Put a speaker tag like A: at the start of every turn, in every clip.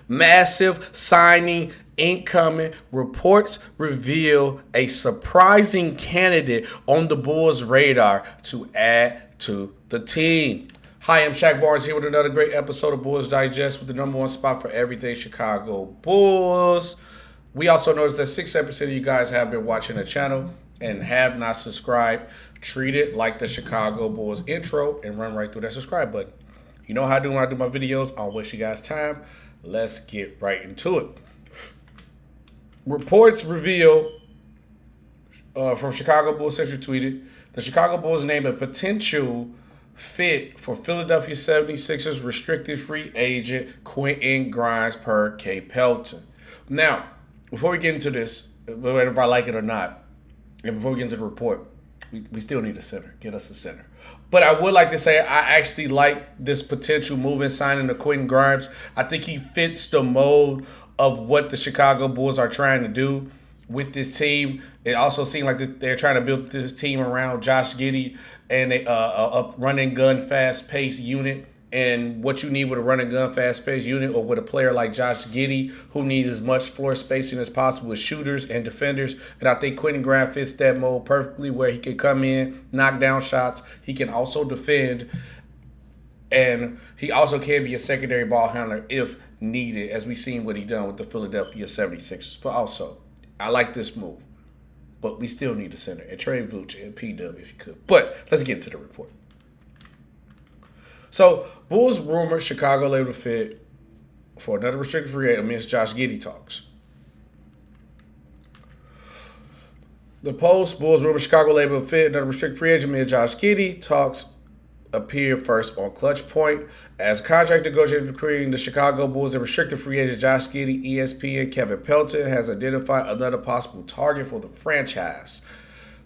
A: Massive signing incoming. Reports reveal a surprising candidate on the Bulls' radar to add to the team. Hi, I'm Shaq Barnes here with another great episode of Bulls Digest with the number one spot for everything Chicago Bulls. We also noticed that 6% of you guys have been watching the channel and have not subscribed. Treat it like the Chicago Bulls intro and run right through that subscribe button. You know how I do when I do my videos. I don't waste you guys' time. Let's get right into it. Reports reveal from Chicago Bulls Central tweeted, the Chicago Bulls name a potential fit for Philadelphia 76ers restricted free agent Quentin Grimes per kpelton. Now, before we get into this, whether if I like it or not, and before we get into the report, we still need a center. Get us a center. But I would like to say I actually like this potential move in signing of Quentin Grimes. I think he fits the mold of what the Chicago Bulls are trying to do with this team. It also seemed like they're trying to build this team around Josh Giddey and a running gun, fast-paced unit. And what you need with a running gun, fast-paced unit, or with a player like Josh Giddey, who needs as much floor spacing as possible with shooters and defenders. And I think Quentin Grimes fits that mold perfectly, where he can come in, knock down shots. He can also defend, and he also can be a secondary ball handler if needed, as we've seen what he done with the Philadelphia 76ers. But also, I like this move. But we still need a center. And trade Vucevic and PW if you could. But let's get into the report. So, Bulls rumored Chicago label fit for another restricted free agent amidst Josh Giddey talks. The Post, Bulls rumored Chicago label fit another restricted free agent amidst Josh Giddey talks appear first on Clutch Point. As contract negotiations between the Chicago Bulls and restricted free agent Josh Giddey, ESPN Kevin Pelton has identified another possible target for the franchise.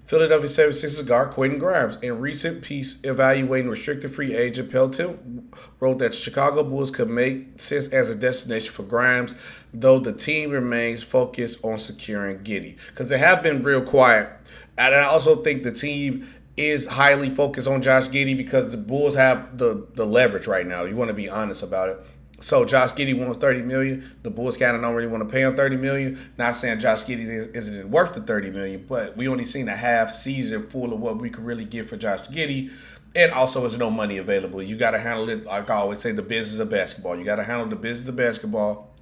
A: Philadelphia 76ers guard Quentin Grimes. In recent piece evaluating restricted free agent, Pelton wrote that Chicago Bulls could make sense as a destination for Grimes, though the team remains focused on securing Giddey. Because they have been real quiet. And I also think the team is highly focused on Josh Giddey because the Bulls have the leverage right now. You want to be honest about it. So Josh Giddey wants $30 million. The Bulls kind of don't really want to pay him $30 million. Not saying Josh Giddey isn't worth the $30 million, but we only seen a half season full of what we could really get for Josh Giddey. And also, there's no money available. You got to handle it, like I always say, the business of basketball. You got to handle the business of basketball,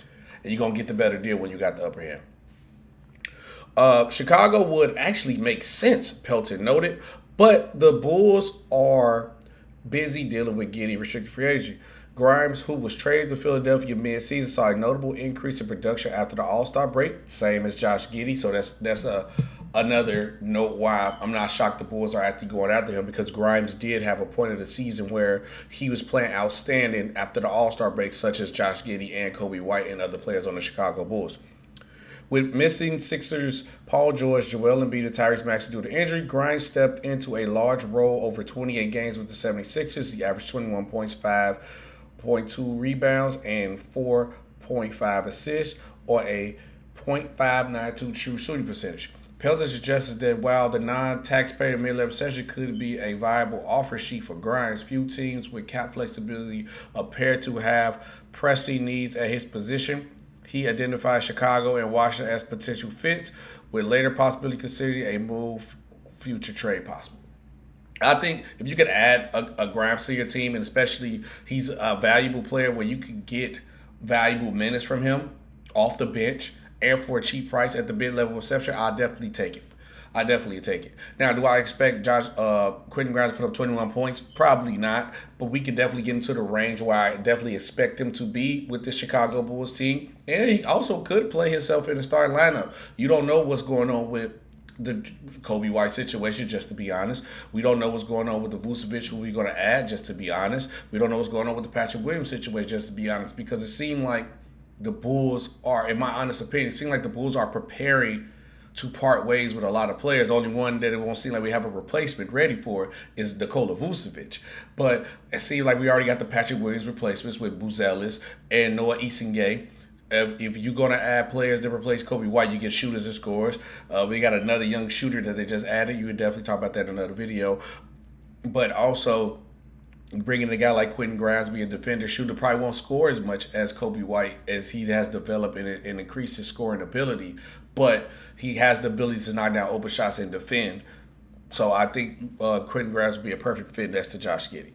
A: and you're going to get the better deal when you got the upper hand. Chicago would actually make sense, Pelton noted, but the Bulls are busy dealing with Giddey, restricted free agent. Grimes, who was traded to Philadelphia mid-season, saw a notable increase in production after the All-Star break, same as Josh Giddey. So that's another note why I'm not shocked the Bulls are actually going after him, because Grimes did have a point of the season where he was playing outstanding after the All-Star break, such as Josh Giddey and Kobe White and other players on the Chicago Bulls. With missing Sixers Paul George, Joel Embiid, and Tyrese Maxey due to injury, Grimes stepped into a large role over 28 games with the 76ers. He averaged 21 points, 5.2 rebounds, and 4.5 assists, or a .592 true shooting percentage. Pelton suggests that while the non-taxpayer mid-level session could be a viable offer sheet for Grimes, few teams with cap flexibility appear to have pressing needs at his position. He identified Chicago and Washington as potential fits, with later possibility considering a move, future trade possible. I think if you could add a Grimes to your team, and especially he's a valuable player where you could get valuable minutes from him off the bench and for a cheap price at the mid-level reception, I'll definitely take it. I definitely take it. Now, do I expect Quentin Grimes to put up 21 points? Probably not, but we can definitely get into the range where I definitely expect him to be with the Chicago Bulls team. And he also could play himself in the starting lineup. You don't know what's going on with the Kobe White situation, just to be honest. We don't know what's going on with the Vucevic, who we're going to add, just to be honest. We don't know what's going on with the Patrick Williams situation, just to be honest, because it seemed like the Bulls are, in my honest opinion, it seemed like the Bulls are preparing to part ways with a lot of players. Only one that it won't seem like we have a replacement ready for is Nikola Vucevic. But it seems like we already got the Patrick Williams replacements with Buzelis and Noah Isingay. If you're going to add players that replace Kobe White, you get shooters and scorers. We got another young shooter that they just added. You would definitely talk about that in another video. But also, Bringing a guy like Quentin Grimes, be a defender, shooter, probably won't score as much as Kobe White as he has developed and increased his scoring ability, but he has the ability to knock down open shots and defend. So I think Quentin Grimes would be a perfect fit next to Josh Giddey.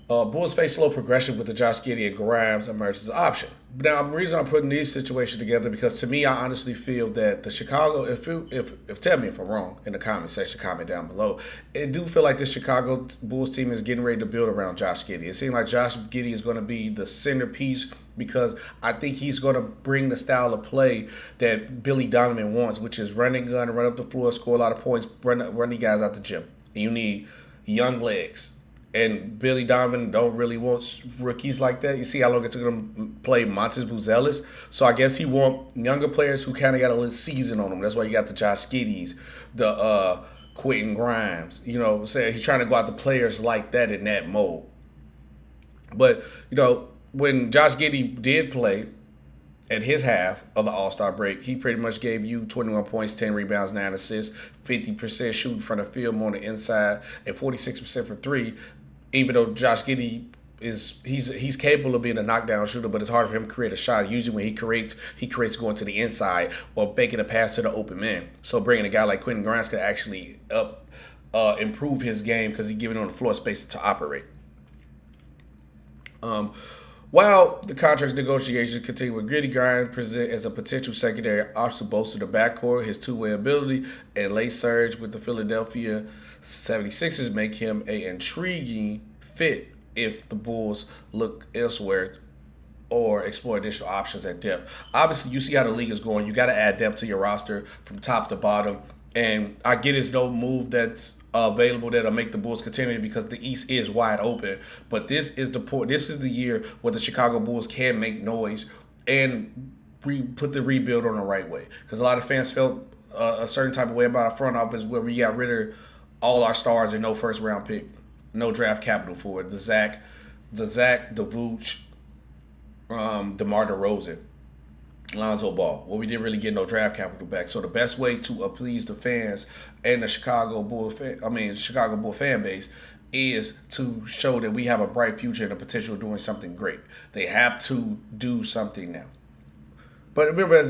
A: Bulls face slow progression with the Josh Giddey and Grimes emerge as an option. Now, the reason I'm putting these situations together because to me, I honestly feel that the Chicago, if tell me if I'm wrong in the comment section, comment down below. I do feel like the Chicago Bulls team is getting ready to build around Josh Giddey. It seems like Josh Giddey is going to be the centerpiece because I think he's going to bring the style of play that Billy Donovan wants, which is running gun, run up the floor, score a lot of points, run the guys out the gym. And you need young legs. And Billy Donovan don't really want rookies like that. You see how long it took him to play Montes Buzelis. So I guess he want younger players who kind of got a little season on them. That's why you got the Josh Giddeys, the Quentin Grimes. You know, saying he's trying to go out to players like that in that mode. But, you know, when Josh Giddey did play at his half of the All-Star break, he pretty much gave you 21 points, 10 rebounds, 9 assists, 50% shooting from the field more on the inside, and 46% from three. Even though Josh Giddey he's capable of being a knockdown shooter, but it's hard for him to create a shot. Usually when he creates going to the inside or making a pass to the open man. So bringing a guy like Quentin Grimes could actually improve his game because he's giving him the floor space to operate. While the contract negotiations continue with Giddey, Grimes present as a potential secondary option to bolster the backcourt, his two-way ability, and late surge with the Philadelphia 76ers make him an intriguing fit if the Bulls look elsewhere or explore additional options at depth. Obviously, you see how the league is going. You got to add depth to your roster from top to bottom. And I get it's no move that's available that'll make the Bulls continue because the East is wide open. But this is the year where the Chicago Bulls can make noise and put the rebuild on the right way. Because a lot of fans felt a certain type of way about our front office where we got rid of all our stars and no first round pick, no draft capital for it. The Zach, the Vooch, DeMar DeRozan, Lonzo Ball. Well, we didn't really get no draft capital back. So the best way to appease the fans and the Chicago Bull fan base is to show that we have a bright future and the potential of doing something great. They have to do something now. But remember, as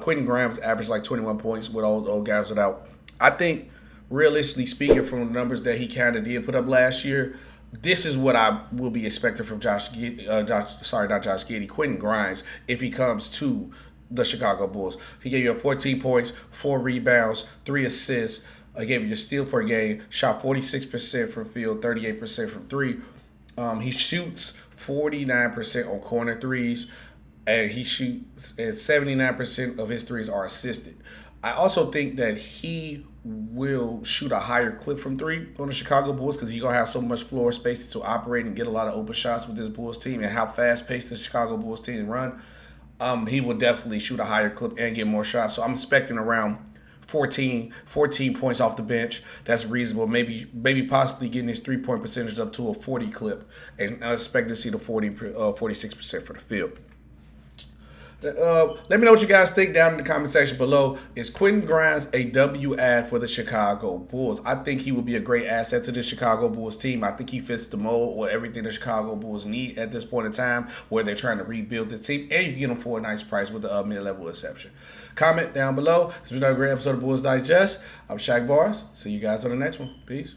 A: Quentin Grimes averaged like 21 points with all those guys without. I think, realistically speaking, from the numbers that he kind of did put up last year, this is what I will be expecting from Quentin Grimes if he comes to the Chicago Bulls. He gave you 14 points, 4 rebounds, 3 assists. He gave you a steal per game, shot 46% from field, 38% from three. He shoots 49% on corner threes, and he shoots, and 79% of his threes are assisted. I also think that he will shoot a higher clip from three on the Chicago Bulls because he's going to have so much floor space to operate and get a lot of open shots with this Bulls team and how fast-paced the Chicago Bulls team run. He will definitely shoot a higher clip and get more shots. So I'm expecting around 14 points off the bench. That's reasonable. Maybe possibly getting his three-point percentage up to a 40 clip. And I expect to see the 46% for the field. Let me know what you guys think down in the comment section below. Is Quentin Grimes a W add for the Chicago Bulls? I think he would be a great asset to the Chicago Bulls team. I think he fits the mold or everything the Chicago Bulls need at this point in time where they're trying to rebuild the team. And you get him for a nice price with a mid-level exception. Comment down below. This has been another great episode of Bulls Digest. I'm Shaq Barnes. See you guys on the next one. Peace.